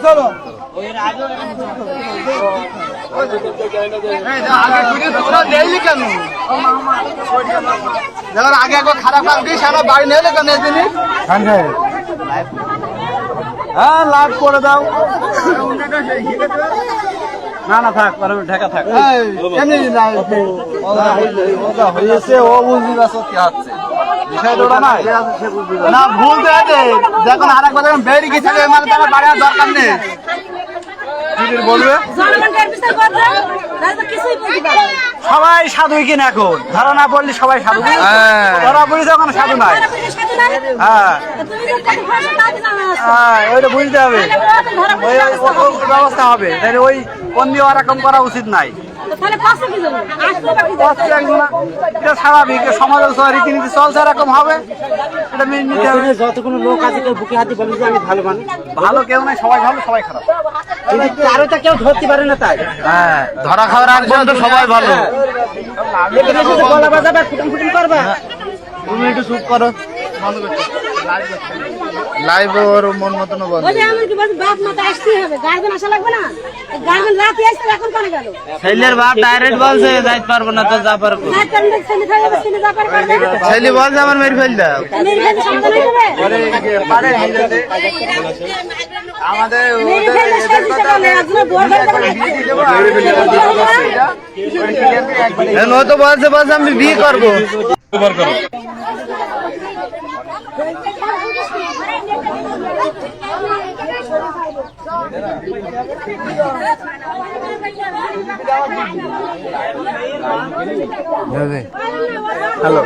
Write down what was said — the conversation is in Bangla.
চলো আগে খারাপ সারা বাড়ি নেই কেন হ্যাঁ লাভ করে দাও না না থাক ঢাকা থাক হয়েছে ও বুঝতে পারছো কি হচ্ছে না ভুল দেখুন আর একবার বেরিয়ে গেছে মানে তোমার বাড়ি আর দরকার নেই বলবে সবাই সাধু কিনা এখন ধারণা বললি সবাই সাধু ধরা বুঝতে ওখানে সাধু নাই হ্যাঁ ওইটা বুঝতে হবে ওই ব্যবস্থা হবে তাহলে ওই অন্য ওরকম করা উচিত নাই স্বাভাবিক সমাজ রীতিনীতি চলছে এরকম হবে এটা মেনে নিতে হবে। যতগুলো লোক আছে কেউ বুকে হাতে বলে যে আমি ভালো মানুষ, ভালো কেউ নাই, সবাই ভালো সবাই খারাপ, আরো তা কেউ ধরতে পারে না। তাই হ্যাঁ ধরা খাওয়ার আগ পর্যন্ত সবাই ভালো। গলা বাজাবে ফুটুম ফুটুম করবা, তুমি একটু চুপ করো, লাইভ ওর মন মতন বন্ধ। ছেলের বাপ ডাইরেক্ট বলছে যাইতে পারবো না তো যা পারবো, ছেলে বলছে আমার মেরে ফেল দাও আমাদের তো বলছে বলছে আমি বিয়ে করবো। হ্যালো।